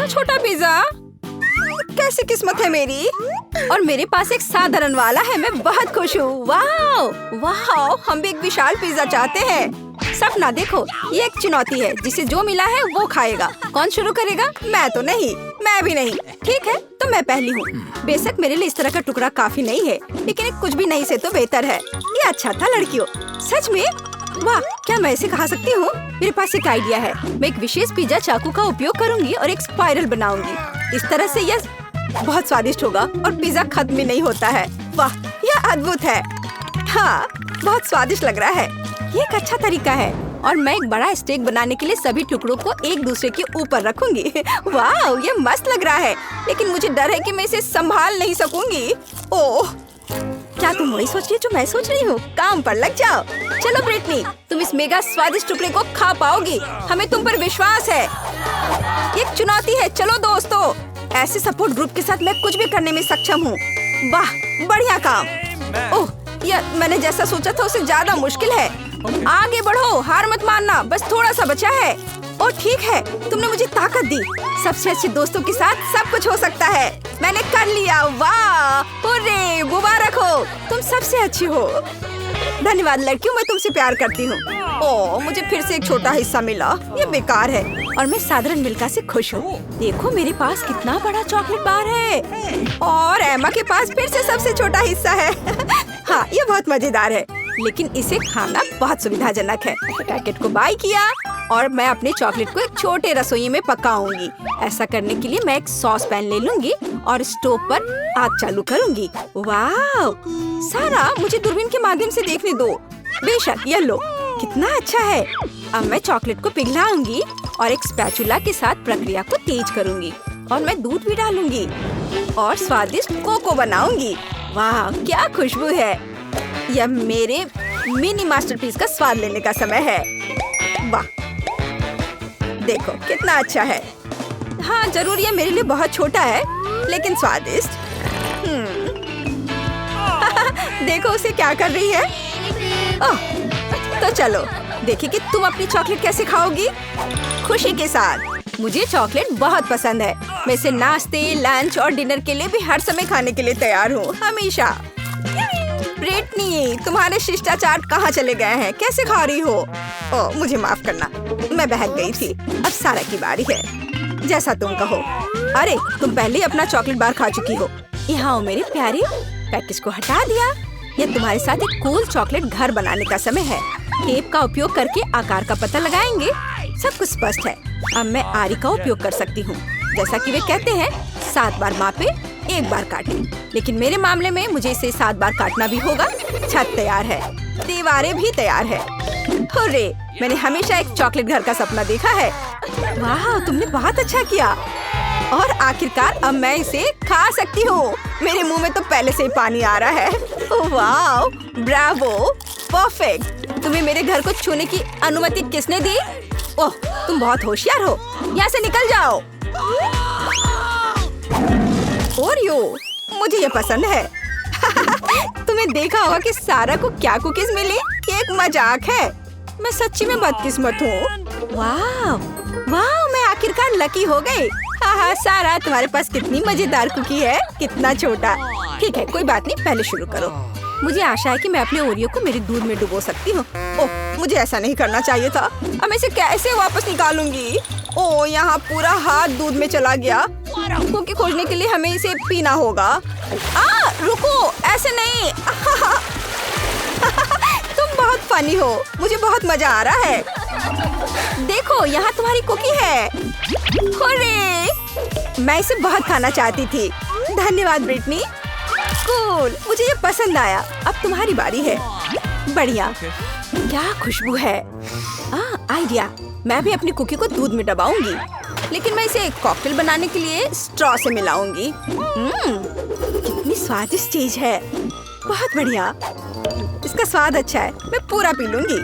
छोटा पिज्जा, कैसी किस्मत है मेरी। और मेरे पास एक साधारण वाला है। मैं बहुत खुश हूँ। वाह वाह, हम भी एक विशाल पिज्जा चाहते हैं। सपना देखो, ये एक चुनौती है। जिसे जो मिला है वो खाएगा। कौन शुरू करेगा? मैं तो नहीं, मैं भी नहीं। ठीक है, तो मैं पहली हूँ। बेशक मेरे लिए इस तरह का टुकड़ा काफी नहीं है, लेकिन एक कुछ भी नहीं से तो बेहतर है। ये अच्छा था लड़कियों, सच में। वाह, क्या मैं इसे खा सकती हूँ? मेरे पास एक आइडिया है। मैं एक विशेष पिज्जा चाकू का उपयोग करूँगी और एक स्पाइरल बनाऊंगी। इस तरह से यह बहुत स्वादिष्ट होगा और पिज्जा खत्म भी नहीं होता है। वाह, यह अद्भुत है। हाँ, बहुत स्वादिष्ट लग रहा है। ये एक अच्छा तरीका है। और मैं एक बड़ा स्टेक बनाने के लिए सभी टुकड़ों को एक दूसरे के ऊपर रखूंगी। वाह, ये मस्त लग रहा है, लेकिन मुझे डर है कि मैं इसे संभाल नहीं सकूंगी। ओह, क्या तुम वही सोच रही हो जो मैं सोच रही हूँ? काम पर लग जाओ। चलो ब्रिटनी, तुम इस मेगा स्वादिष्ट टुकड़े को खा पाओगी। हमें तुम पर विश्वास है। एक चुनौती है। चलो दोस्तों, ऐसे सपोर्ट ग्रुप के साथ मैं कुछ भी करने में सक्षम हूँ। वाह, बढ़िया काम। ओह, यह मैंने जैसा सोचा था उससे ज्यादा मुश्किल है। आगे बढ़ो, हार मत मानना, बस थोड़ा सा बचा है। ओह ठीक है, तुमने मुझे ताकत दी। सबसे अच्छे दोस्तों के साथ सब कुछ हो सकता है। मैंने कर लिया। वाह, हुर्रे, मुबारक हो, तुम सबसे अच्छी हो। धन्यवाद लड़कियों, मैं तुमसे प्यार करती हूँ। ओह, मुझे फिर से एक छोटा हिस्सा मिला। ये बेकार है और मैं साधारण मिल्का से खुश हूँ। देखो मेरे पास कितना बड़ा चॉकलेट बार है और एमा के पास फिर से सबसे छोटा हिस्सा है। हाँ, ये बहुत मजेदार है, लेकिन इसे खाना बहुत सुविधाजनक है। पैकेट को बाय किया और मैं अपने चॉकलेट को एक छोटे रसोई में पकाऊंगी। ऐसा करने के लिए मैं एक सॉस पैन ले लूंगी और स्टोव पर आग चालू करूंगी। वाह, सारा मुझे दूरबीन के माध्यम से देखने दो। बेशक, ये लो, कितना अच्छा है। अब मैं चॉकलेट को पिघलाऊंगी और एक स्पैचुला के साथ प्रक्रिया को तेज करूंगी और मैं दूध भी डालूंगी और स्वादिष्ट कोको बनाऊंगी। वाह, क्या खुशबू है। यह मेरे मिनी मास्टरपीस का स्वाद लेने का समय है। वाह, देखो कितना अच्छा है। हाँ, जरूर ये मेरे लिए बहुत छोटा है, लेकिन स्वादिष्ट। देखो उसे क्या कर रही है। ओह, तो चलो देखिए कि तुम अपनी चॉकलेट कैसे खाओगी। खुशी के साथ। मुझे चॉकलेट बहुत पसंद है। मैं इसे नाश्ते, लंच और डिनर के लिए भी हर समय खाने के लिए तैयार हूँ, हमेशा। ब्रिटनी, तुम्हारे शिष्टाचार कहाँ चले गए हैं? कैसे खा रही हो? ओह, मुझे माफ करना, मैं बहक गई थी। अब सारा की बारी है। जैसा तुम कहो। अरे, तुम पहले ही अपना चॉकलेट बार खा चुकी हो। यहाँ हो मेरे प्यारे, पैकेज को हटा दिया। यह तुम्हारे साथ एक कूल चॉकलेट घर बनाने का समय है। टेप का उपयोग करके आकार का पता लगाएंगे। सब कुछ स्पष्ट है। अब मैं आरी का उपयोग कर सकती हूँ। जैसा कि वे कहते हैं, 7 बार मापे, 1 बार काटे। लेकिन मेरे मामले में मुझे इसे 7 बार काटना भी होगा। छत तैयार है, दीवारें भी तैयार है। हुर्रे, मैंने हमेशा एक चॉकलेट घर का सपना देखा है। वाह, तुमने बहुत अच्छा किया। और आखिरकार अब मैं इसे खा सकती हूँ। मेरे मुंह में तो पहले से ही पानी आ रहा है। वाह, ब्रावो, परफेक्ट। तुम्हें मेरे घर को छूने की अनुमति किसने दी? ओह, तुम बहुत होशियार हो। यहाँ से निकल जाओ। ओरियो, मुझे ये पसंद है। तुम्हें देखा होगा कि सारा को क्या कुकीज मिली? ये एक मजाक है। मैं सच्ची में बदकिस्मत हूँ। वाह वाह, मैं आखिरकार लकी हो गई। हाँ, सारा, तुम्हारे पास कितनी मजेदार कुकी है। कितना छोटा। ठीक है, कोई बात नहीं, पहले शुरू करो। मुझे आशा है कि मैं अपने ओरियो को मेरे दूध में डुबो सकती हूँ। ओह, मुझे ऐसा नहीं करना चाहिए था। अब मैं इसे कैसे वापस निकालूंगी? ओह, यहाँ पूरा हाथ दूध में चला गया। कुकी खोजने के लिए हमें इसे पीना होगा। रुको, ऐसे नहीं। तुम बहुत फनी हो। मुझे बहुत मजा आ रहा है। देखो, यहाँ तुम्हारी कुकी है। हुर्रे, मैं इसे बहुत खाना चाहती थी। धन्यवाद ब्रिटनी। कूल, मुझे ये पसंद आया। अब तुम्हारी बारी है। बढ़िया, क्या खुशबू है। आइडिया, मैं भी अपनी कुकी को दूध में डबाऊंगी, लेकिन मैं इसे कॉकटेल बनाने के लिए स्ट्रॉ से मिलाऊंगी। कितनी स्वादिष्ट चीज है। बहुत बढ़िया, इसका स्वाद अच्छा है। मैं पूरा पी लूंगी।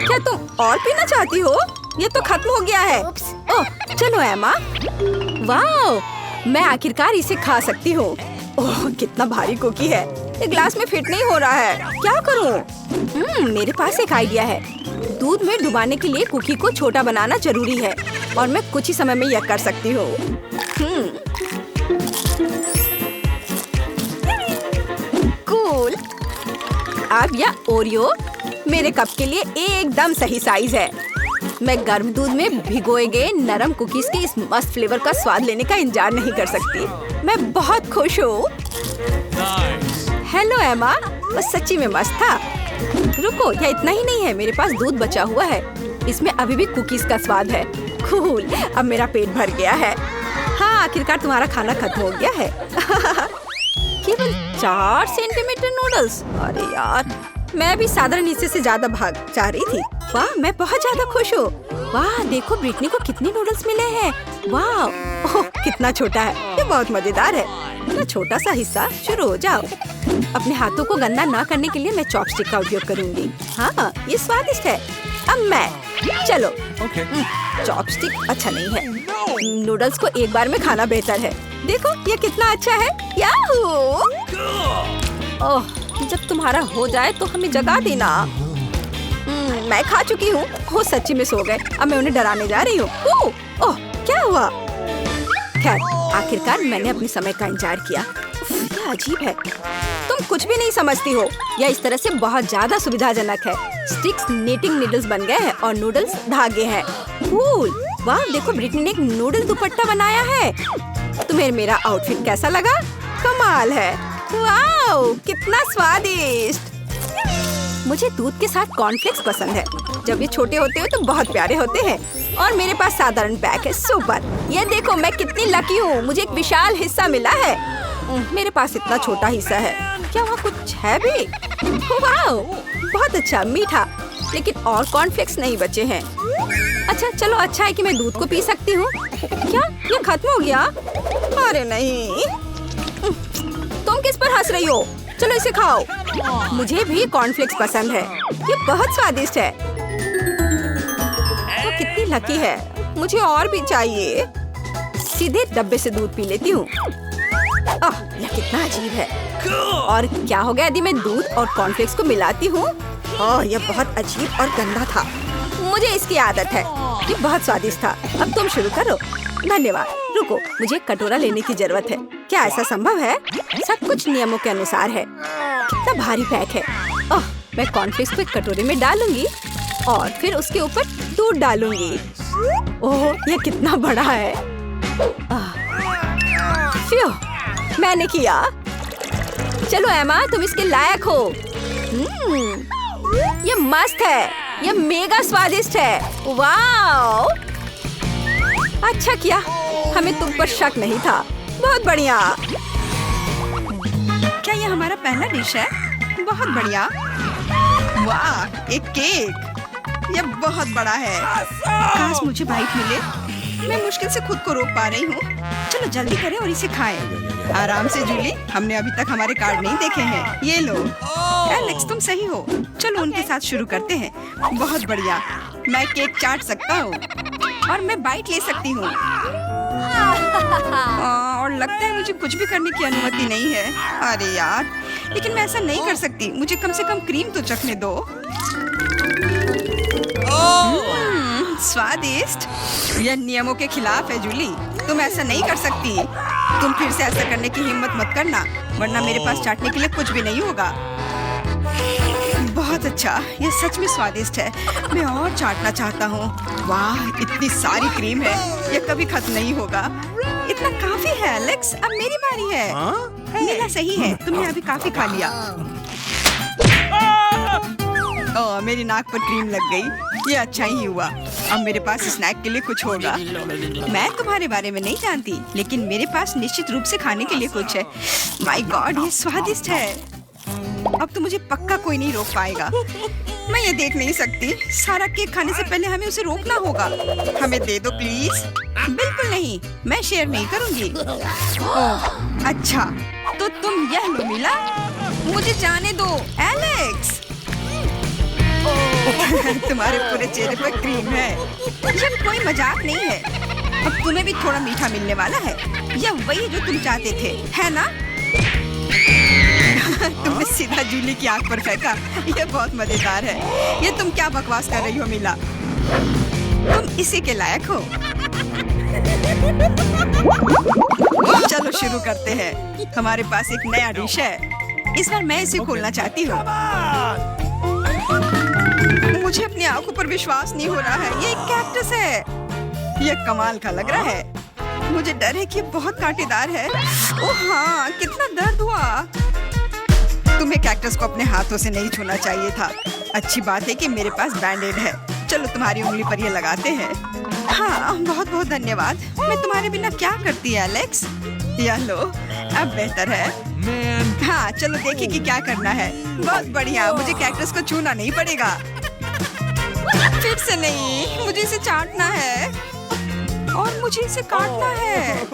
क्या तुम और पीना चाहती हो? ये तो खत्म हो गया है। ओह, चलो एमा। वाह, मैं आखिरकार इसे खा सकती हूँ। ओह, कितना भारी कुकी है। ये ग्लास में फिट नहीं हो रहा है। क्या करूँ? मेरे पास एक आइडिया है। दूध में डुबाने के लिए कुकी को छोटा बनाना जरूरी है और मैं कुछ ही समय में यह कर सकती हूँ। कूल। अब यह ओरियो मेरे कप के लिए एकदम सही साइज है। मैं गर्म दूध में भिगोए गए नरम कुकीज के इस मस्त फ्लेवर का स्वाद लेने का इंतजार नहीं कर सकती। मैं बहुत खुश हूँ। हेलो एमा, बस सच्ची में मस्त था। रुको, यह इतना ही नहीं है, मेरे पास दूध बचा हुआ है। इसमें अभी भी कुकीज का स्वाद है। कूल, अब मेरा पेट भर गया है। हाँ, आखिरकार तुम्हारा खाना खत्म हो गया है। केवल 4 सेंटीमीटर नूडल्स। अरे यार, मैं भी साधारण हिस्से से ज्यादा भाग जा रही थी। वाह, मैं बहुत ज्यादा खुश हूँ। वाह, देखो ब्रिटनी को कितने नूडल्स मिले हैं। वाह, ओह कितना छोटा है। ये बहुत मजेदार है। इतना छोटा सा हिस्सा। शुरू हो जाओ। अपने हाथों को गंदा ना करने के लिए मैं चॉपस्टिक का उपयोग करूंगी। हाँ, ये स्वादिष्ट है। अब मैं चलो। चॉपस्टिक अच्छा नहीं है। नूडल्स को एक बार में खाना बेहतर है। देखो ये कितना अच्छा है। याहू! ओह, जब तुम्हारा हो जाए तो हमें जगा देना। मैं खा चुकी हूँ। वो सच्ची में सो गए। अब मैं उन्हें डराने जा रही हूँ। ओह, क्या हुआ? खैर, आखिरकार मैंने अपने समय का इंतजार किया। क्या अजीब है। तुम कुछ भी नहीं समझती हो। यह इस तरह से बहुत ज्यादा सुविधाजनक है। स्टिक्स नीटिंग नीडल्स बन गए हैं और नूडल्स धागे हैं। कूल। वाह, देखो ब्रिटनी ने एक नूडल दुपट्टा बनाया है। तुम्हें मेरा आउटफिट कैसा लगा? कमाल है। वाह, कितना स्वादिष्ट। मुझे दूध के साथ कॉर्नफ्लेक्स पसंद है। जब ये छोटे होते हैं तो बहुत प्यारे होते हैं। और मेरे पास साधारण पैक है। सुपर। ये देखो मैं कितनी लकी हूँ। मुझे एक विशाल हिस्सा मिला है। मेरे पास इतना छोटा हिस्सा है। क्या वहाँ कुछ है भी? वाह, बहुत अच्छा, मीठा। लेकिन और कॉर्नफ्लेक्स नहीं बचे हैं। अच्छा चलो, अच्छा है कि मैं दूध को पी सकती हूँ। क्या ये खत्म हो गया? अरे नहीं। तुम किस पर हंस रही हो? चलो इसे खाओ। मुझे भी कॉर्नफ्लेक्स पसंद है। ये बहुत स्वादिष्ट है। वो कितनी लकी है। मुझे और भी चाहिए। सीधे डब्बे से दूध पी लेती हूँ। यह कितना अजीब है। और क्या हो गया यदि मैं दूध और कॉर्नफ्लेक्स को मिलाती हूँ? यह बहुत अजीब और गंदा था। मुझे इसकी आदत है। ये बहुत स्वादिष्ट था। अब तुम शुरू करो। धन्यवाद। रुको, मुझे एक कटोरा लेने की जरूरत है। क्या ऐसा संभव है? सब कुछ नियमों के अनुसार है। कितना भारी पैक है। मैं कॉर्नफ्लेक्स को एक कटोरे में डालूंगी और फिर उसके ऊपर दूध डालूंगी। ओह, यह कितना बड़ा है। फ्यू, मैंने किया। चलो एमा, तुम इसके लायक हो। ये मस्त है। ये मेगा स्वादिष्ट है। वाह, अच्छा किया। हमें तुम पर शक नहीं था। बहुत बढ़िया। क्या ये हमारा पहला डिश है? बहुत बढ़िया। वाह, एक केक। यह बहुत बड़ा है। काश मुझे बाइट मिले। मैं मुश्किल से खुद को रोक पा रही हूँ। चलो जल्दी करें और इसे खाएं। आराम से जूली, हमने अभी तक हमारे कार्ड नहीं देखे हैं। ये लो। एलेक्स, तुम सही हो। चलो उनके साथ शुरू करते हैं। बहुत बढ़िया। मैं केक चाट सकता हूँ और मैं बाइट ले सकती हूँ। और लगता है मुझे कुछ भी करने की अनुमति नहीं है। अरे यार, लेकिन मैं ऐसा नहीं कर सकती। मुझे कम से कम क्रीम तो चखने दो। स्वादिष्ट। यह नियमों के खिलाफ है जूली। तुम ऐसा नहीं कर सकती। तुम फिर से ऐसा करने की हिम्मत मत करना, वरना मेरे पास चाटने के लिए कुछ भी नहीं होगा। बहुत अच्छा, ये सच में स्वादिष्ट है। मैं और चाटना चाहता हूँ। वाह, इतनी सारी क्रीम है। यह कभी खत्म नहीं होगा। इतना काफी है एलेक्स। अब मेरी बारी है। मेरा सही है। तुमने अभी काफी खा लिया। मेरी नाक पर क्रीम लग गई। ये अच्छा ही हुआ। अब मेरे पास स्नैक के लिए कुछ होगा। मैं तुम्हारे बारे में नहीं जानती, लेकिन मेरे पास निश्चित रूप से खाने के लिए कुछ है। माय गॉड, ये स्वादिष्ट है। अब तो मुझे पक्का कोई नहीं रोक पाएगा। मैं ये देख नहीं सकती। सारा केक खाने से पहले हमें उसे रोकना होगा। हमें दे दो प्लीज। बिल्कुल नहीं, मैं शेयर नहीं करूंगी। ओह, अच्छा, तो तुम यह लो मिला। मुझे जाने दो एलेक्स। तुम्हारे पूरे चेहरे पर क्रीम है। ये कोई मजाक नहीं है। अब तुम्हें भी थोड़ा मीठा मिलने वाला है। यह वही जो तुम चाहते थे, है ना? तुमने सीधा जूली की आंख पर फेंका। ये बहुत मजेदार है। ये तुम क्या बकवास कर रही हो मिला? तुम इसी के लायक हो। चलो शुरू करते हैं। हमारे पास एक नया डिश है। इस बार मैं इसे खोलना चाहती हूँ। मुझे अपनी आंखों पर विश्वास नहीं हो रहा है। ये एक कैक्टस है। ये कमाल का लग रहा है। मुझे डर है कि ये बहुत कांटेदार है। ओह हाँ, कितना दर्द हुआ। तुम्हें कैक्टस को अपने हाथों से नहीं छूना चाहिए था। अच्छी बात है कि मेरे पास बैंडेड है। चलो तुम्हारी उंगली पर ये लगाते हैं। हाँ, बहुत बहुत धन्यवाद। मैं तुम्हारे बिना क्या करती एलेक्स? या लो, अब बेहतर है। हाँ, चलो देखिए कि क्या करना है। बहुत बढ़िया, मुझे कैक्टस को छूना नहीं पड़ेगा। फिर से नहीं, मुझे इसे चाटना है और मुझे इसे काटना है।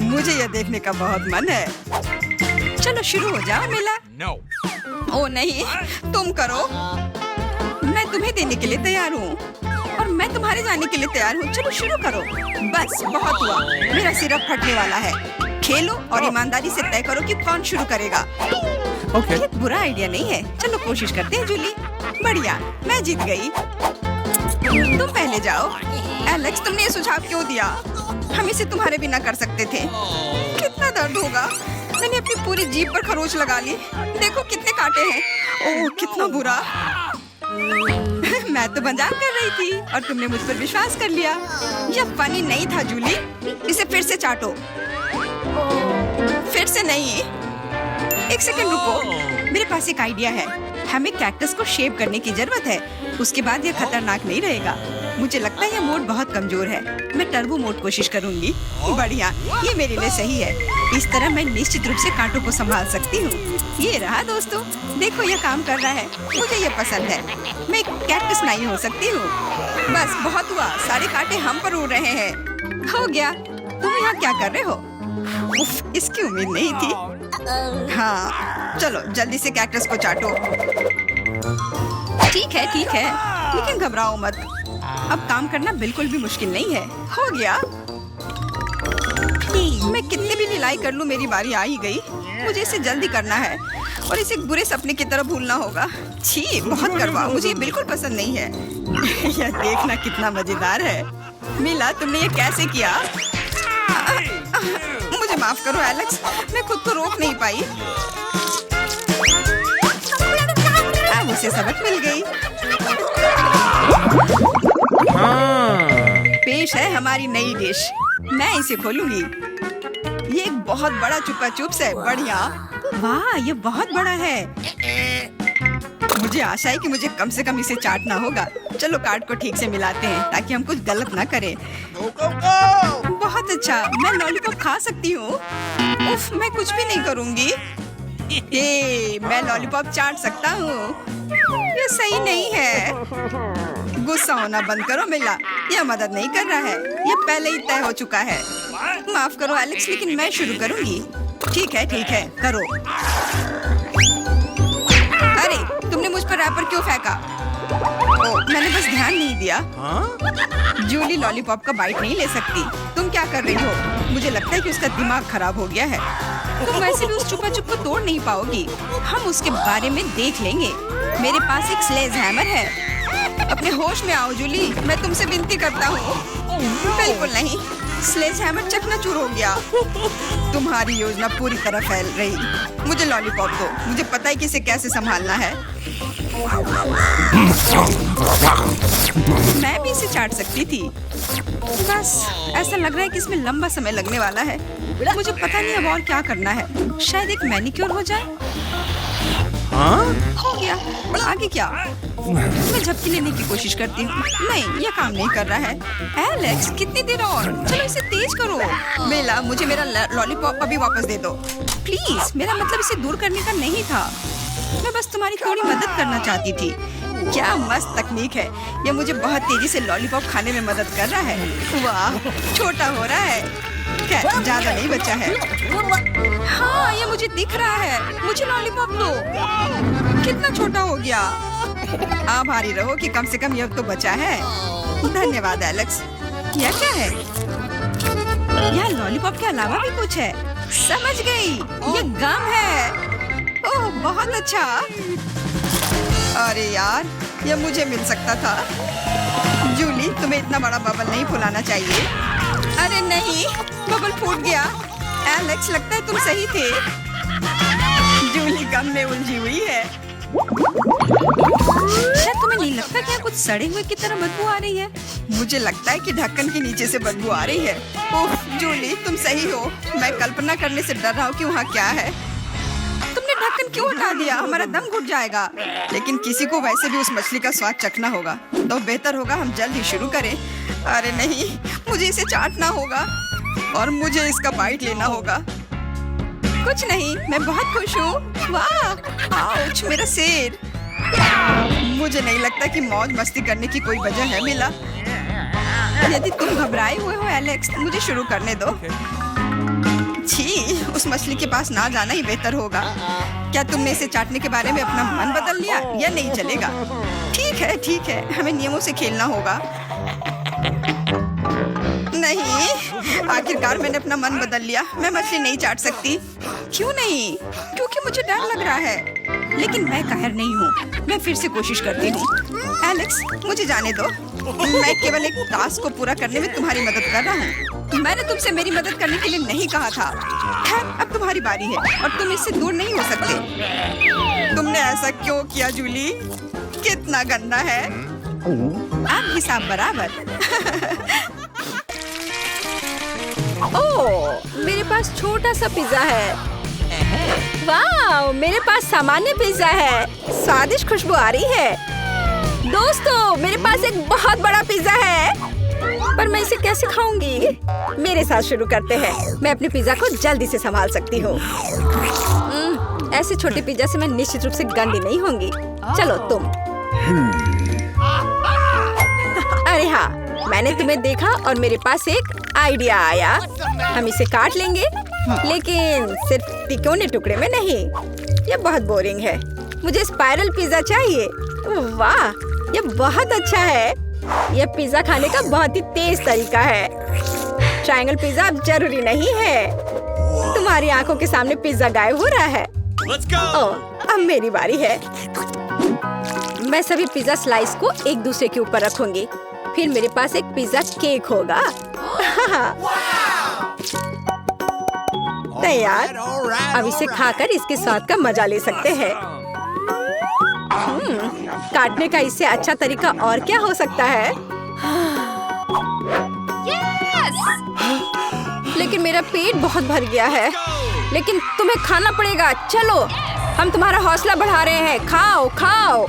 मुझे यह देखने का बहुत मन है। चलो शुरू हो जाओ मिला। ओ नहीं, तुम करो। मैं तुम्हें देने के लिए तैयार हूँ और मैं तुम्हारे जाने के लिए तैयार हूँ। चलो शुरू करो। बस बहुत हुआ, मेरा सिर फटने वाला है। खेलो और ईमानदारी से तय करो कि कौन शुरू करेगा। ये बुरा आइडिया नहीं है। चलो कोशिश करते हैं जूली। बढ़िया, मैं जीत गई। तुम पहले जाओ। एलेक्स, तुमने ये सुझाव क्यों दिया? हम इसे तुम्हारे बिना कर सकते थे। कितना दर्द होगा। मैंने अपनी पूरी जीभ पर खरोच लगा ली। देखो कितने कांटे हैं। ओह कितना बुरा। मैं तो मजाक कर रही थी और तुमने मुझ पर विश्वास कर लिया। यह फनी नहीं था जूली। इसे फिर से चाटो। फिर से नहीं। एक सेकंड रुको, मेरे पास एक आइडिया है। हमें कैक्टस को शेप करने की जरूरत है। उसके बाद यह खतरनाक नहीं रहेगा। मुझे लगता है यह मोड बहुत कमजोर है। मैं टर्बो मोड कोशिश करूंगी। बढ़िया, ये मेरे लिए सही है। इस तरह मैं निश्चित रूप से कांटों को संभाल सकती हूँ। ये रहा दोस्तों, देखो यह काम कर रहा है। मुझे ये पसंद है। मैं एक कैक्टस नहीं हो सकती हूँ। बस बहुत हुआ, सारे कांटे हम पर उड़ रहे हैं। हो गया। तुम यहाँ क्या कर रहे हो? उफ, इसकी उम्मीद नहीं थी। हाँ, चलो जल्दी से कैक्टस को चाटो। ठीक है, लेकिन घबराओ मत। अब काम करना बिल्कुल भी मुश्किल नहीं है। हो गया। मैं कितने भी ढिलाई कर लूं, मेरी बारी आ ही गई। मुझे इसे जल्दी करना है और इसे बुरे सपने की तरह भूलना होगा। छी, बहुत करवा। मुझे ये बिल्कुल पसंद नहीं है। यह देखना कितना मजेदार है। मिला, तुमने ये कैसे किया? मुझे माफ करो एलेक्स, मैं खुद को रोक नहीं पाई। अब उसे सबक मिल गई। पेश है हमारी नई डिश। मैं इसे खोलूंगी। ये एक बहुत बड़ा चुपा चुप्स है। बढ़िया। वाह, ये बहुत बड़ा है। मुझे आशा है कि मुझे कम से कम इसे चाटना होगा। चलो कार्ड को ठीक से मिलाते हैं ताकि हम कुछ गलत ना करें। बहुत अच्छा, मैं लॉलीपॉप खा सकती हूँ। उफ, मैं कुछ भी नहीं करूँगी। मैं लॉलीपॉप चाट सकता हूँ। ये सही नहीं है। गुस्सा होना बंद करो मिला। यह मदद नहीं कर रहा है। यह पहले ही तय हो चुका है। माफ करो एलेक्स, लेकिन मैं शुरू करूँगी। ठीक है, करो। अरे, तुमने मुझ पर रैपर क्यों फेंका? मैंने बस ध्यान नहीं दिया। जूली लॉलीपॉप का बाइट नहीं ले सकती। तुम क्या कर रही हो? मुझे लगता है कि उसका दिमाग खराब हो गया है। तुम वैसे भी उस चुपा चुप को तोड़ नहीं पाओगी। हम उसके बारे में देख लेंगे। मेरे पास एक स्लेज हैमर है। अपने होश में आओ जूली, मैं तुमसे विनती करता हूँ। बिल्कुल नहीं, स्लेज हैमर चकनाचूर हो गया। तुम्हारी योजना पूरी तरह फैल रही। मुझे लॉलीपॉप दो। मुझे पता है कि इसे कैसे संभालना है। मैं भी इसे चाट सकती थी। बस ऐसा लग रहा है कि इसमें लंबा समय लगने वाला है। मुझे पता नहीं अब और क्या करना है। शायद एक मैनिक्योर हो जाए। हो गया। आगे क्या? मैं झपकी लेने की कोशिश करती हूँ। नहीं, यह काम नहीं कर रहा है। एलेक्स, कितनी देर और? चलो इसे तेज करो। बेला, मुझे मेरा लॉलीपॉप अभी वापस दे दो प्लीज। मेरा मतलब इसे दूर करने का नहीं था। मैं बस तुम्हारी थोड़ी मदद करना चाहती थी। क्या मस्त तकनीक है। यह मुझे बहुत तेजी से लॉलीपॉप खाने में मदद कर रहा है। वाह, छोटा हो रहा है। खैर, ज्यादा नहीं बचा है। हाँ, ये मुझे दिख रहा है। मुझे लॉलीपॉप दो। कितना छोटा हो गया। आभारी रहो कि कम से कम यह तो बचा है। धन्यवाद एलेक्स। यह क्या है? यह लॉलीपॉप के अलावा भी कुछ है। समझ गई, ये गम है। ओह बहुत अच्छा। अरे यार, ये मुझे मिल सकता था। जूली, तुम्हें इतना बड़ा बबल नहीं फुलाना चाहिए। अरे नहीं, बबल फूट गया। एलेक्स, लगता है तुम सही थे। जूली गम में उलझी हुई है। शायद तुम्हें नहीं लगता क्या कुछ सड़े हुए की तरह बदबू आ रही है? मुझे लगता है कि ढक्कन के नीचे से बदबू आ रही है। ओह जूली, तुम सही हो। मैं कल्पना करने से डर रहा हूँ कि वहाँ क्या है। तुमने ढक्कन क्यों हटा दिया? हमारा दम घुट जाएगा। लेकिन किसी को वैसे भी उस मछली का स्वाद चखना होगा, तो बेहतर होगा हम जल्द ही शुरू करें। अरे नहीं, मुझे इसे चाटना होगा और मुझे इसका बाइट लेना होगा। कुछ नहीं, मैं बहुत खुश हूँ। वाह, आउच, मेरा सिर। मुझे नहीं लगता कि मौज मस्ती करने की कोई वजह है मिला। यदि तुम घबराए हुए हो एलेक्स, मुझे शुरू करने दो। छी, उस मछली के पास ना जाना ही बेहतर होगा। क्या तुमने इसे चाटने के बारे में अपना मन बदल लिया या नहीं चलेगा? ठीक है, हमें नियमों से खेलना होगा। नहीं, आखिरकार मैंने अपना मन बदल लिया। मैं मछली नहीं चाट सकती। क्यों नहीं? क्योंकि मुझे डर लग रहा है। लेकिन मैं कायर नहीं हूँ। मैं फिर से कोशिश करती हूँ। एलेक्स, मुझे जाने दो। मैं केवल एक टास्क को पूरा करने में तुम्हारी मदद कर रहा हूँ। मैंने तुमसे मेरी मदद करने के लिए नहीं कहा था। खैर, अब तुम्हारी बारी है और तुम इससे दूर नहीं हो सकते। तुमने ऐसा क्यों किया जूली? कितना गंदा है। अब हिसाब बराबर। ओह, मेरे पास छोटा सा पिज्जा है। वाह, मेरे पास सामान्य पिज्जा है। स्वादिष्ट खुशबू आ रही है। दोस्तों, मेरे पास एक बहुत बड़ा पिज्जा है, पर मैं इसे कैसे खाऊंगी? मेरे साथ शुरू करते हैं। मैं अपने पिज्जा को जल्दी से संभाल सकती हूँ। ऐसे छोटे पिज्जा से मैं निश्चित रूप से गंदी नहीं होंगी। चलो तुम। अरे हाँ, मैंने तुम्हें देखा और मेरे पास एक आइडिया आया। हम इसे काट लेंगे, लेकिन सिर्फ तिकोने टुकड़े में नहीं। ये बहुत बोरिंग है। मुझे स्पाइरल पिज्जा चाहिए। वाह, ये बहुत अच्छा है। यह पिज्जा खाने का बहुत ही तेज तरीका है। ट्रायंगल पिज्जा अब जरूरी नहीं है। तुम्हारी आंखों के सामने पिज्जा गायब हो रहा है। ओह, अब मेरी बारी है। मैं सभी पिज्जा स्लाइस को एक दूसरे के ऊपर रखूंगी। फिर मेरे पास एक पिज्जा केक होगा। तैयार। अब इसे खाकर इसके स्वाद का मजा ले सकते हैं। काटने का इससे अच्छा तरीका और क्या हो सकता है? लेकिन मेरा पेट बहुत भर गया है। लेकिन तुम्हें खाना पड़ेगा। चलो, हम तुम्हारा हौसला बढ़ा रहे हैं। खाओ खाओ।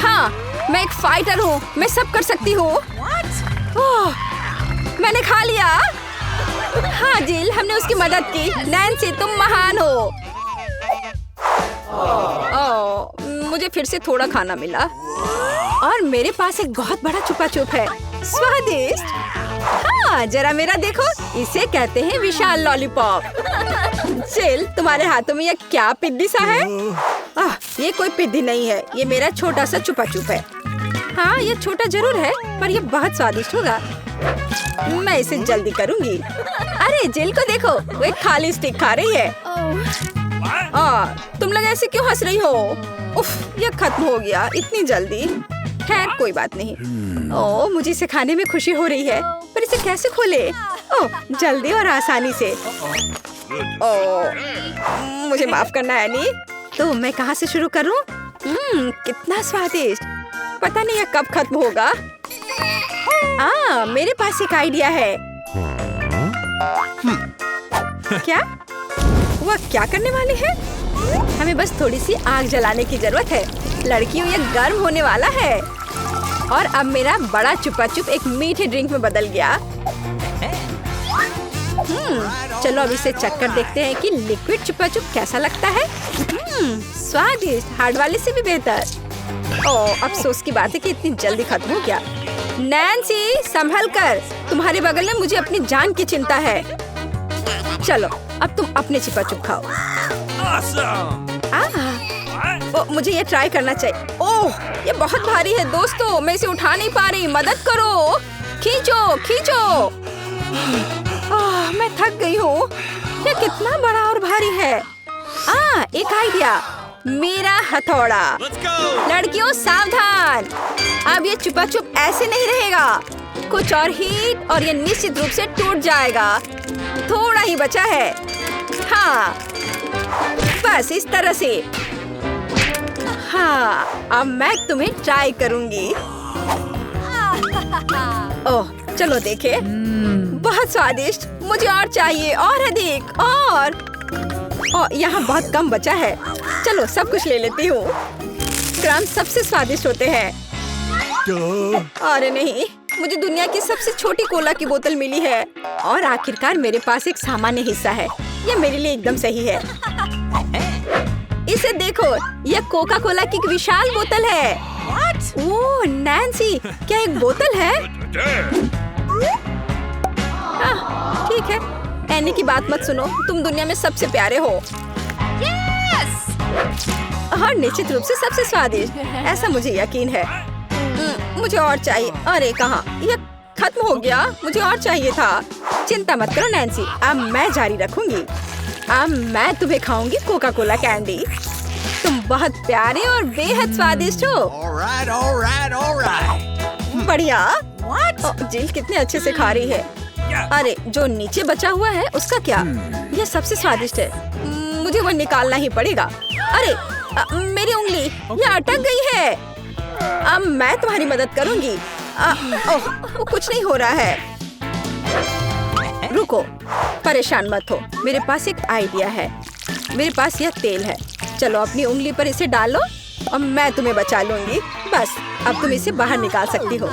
हाँ, मैं एक फाइटर हूँ। मैं सब कर सकती हूँ। मैंने खा लिया। हाँ जिल, हमने उसकी मदद की। नैन्सी, तुम महान हो। मुझे फिर से थोड़ा खाना मिला और मेरे पास एक बहुत बड़ा छुपा छुप है। स्वादिष्ट। हाँ, जरा मेरा देखो। इसे कहते हैं विशाल लॉलीपॉप। जिल, तुम्हारे हाथों में यह क्या पिद्दी सा है? ये कोई पिद्दी नहीं है। ये मेरा छोटा सा छुपा छुप है। हाँ, ये छोटा जरूर है, पर ये बहुत स्वादिष्ट होगा। मैं इसे जल्दी करूंगी। अरे जिल को देखो, वो एक खाली स्टिक खा रही है। तुम लोग ऐसे क्यों हंस रही हो? उफ, ये खत्म हो गया इतनी जल्दी। खैर, कोई बात नहीं। मुझे इसे खाने में खुशी हो रही है, पर इसे कैसे खोले? जल्दी और आसानी से। मुझे माफ करना एनी। तो मैं कहाँ से शुरू करूँ? कितना स्वादिष्ट। पता नहीं यह कब खत्म होगा। मेरे पास एक आइडिया है। क्या? वह क्या करने वाले हैं? हमें बस थोड़ी सी आग जलाने की जरूरत है। लड़कियों, ये गर्म होने वाला है। और अब मेरा बड़ा चुपा चुप एक मीठे ड्रिंक में बदल गया। चलो अब इसे चक्कर देखते हैं कि लिक्विड चुपा चुप कैसा लगता है। स्वादिष्ट, हार्ड वाले से भी बेहतर। अफसोस की बात है कि इतनी जल्दी खत्म हो गया। नैन्सी, संभल कर। तुम्हारे बगल में मुझे अपनी जान की चिंता है। चलो, अब तुम अपने छिपा छुप खाओ। मुझे ये ट्राई करना चाहिए। ओह, ये बहुत भारी है दोस्तों। मैं इसे उठा नहीं पा रही। मदद करो। खींचो खींचो। मैं थक गई हूँ। ये कितना बड़ा और भारी है। एक आइडिया, मेरा हथौड़ा। लड़कियों सावधान, अब ये छुपा छुप ऐसे नहीं रहेगा। कुछ और हीट और ये निश्चित रूप से टूट जाएगा। थोड़ा ही बचा है। हाँ, बस इस तरह से। हाँ, अब मैं तुम्हें ट्राई करूंगी। ओह, चलो देखे। बहुत स्वादिष्ट, मुझे और चाहिए, और अधिक, और यहाँ बहुत कम बचा है। चलो सब कुछ ले लेती हूँ। क्रम सबसे स्वादिष्ट होते हैं। अरे नहीं, मुझे दुनिया की सबसे छोटी कोला की बोतल मिली है। और आखिरकार मेरे पास एक सामान्य हिस्सा है। यह मेरे लिए एकदम सही है। इसे देखो, यह कोका कोला की एक विशाल बोतल है। ओह नैन्सी, क्या एक बोतल है? ठीक है, एनी की बात मत सुनो। तुम दुनिया में सबसे प्यारे हो। और निश्चित रूप से सबसे स्वादिष्ट, ऐसा मुझे यकीन है। मुझे और चाहिए। अरे कहाँ, यह खत्म हो गया। मुझे और चाहिए था। चिंता मत करो नैन्सी, अब मैं जारी रखूंगी। अब मैं तुम्हें खाऊंगी कोका कोला कैंडी। तुम बहुत प्यारे और बेहद स्वादिष्ट हो। बढ़िया। जिल कितने अच्छे से खा रही है। अरे जो नीचे बचा हुआ है उसका क्या? यह सबसे स्वादिष्ट है। मुझे वो निकालना ही पड़ेगा। अरे मेरी उंगली, यह अटक गई है। अब मैं तुम्हारी मदद करूंगी। ओह, वो कुछ नहीं हो रहा है। रुको, परेशान मत हो। मेरे पास एक आइडिया है। मेरे पास यह तेल है। चलो अपनी उंगली पर इसे डालो और मैं तुम्हें बचा लूंगी। बस अब तुम इसे बाहर निकाल सकती हो।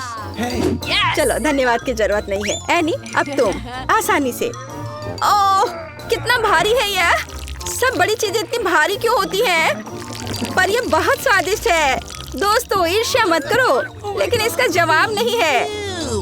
चलो, धन्यवाद की जरूरत नहीं है। एनी, अब तुम आसानी से। ओह, कितना भारी है यह। सब बड़ी चीजें इतनी भारी क्यों होती हैं? पर यह बहुत स्वादिष्ट है। दोस्तों, ईर्ष्या मत करो, लेकिन इसका जवाब नहीं है।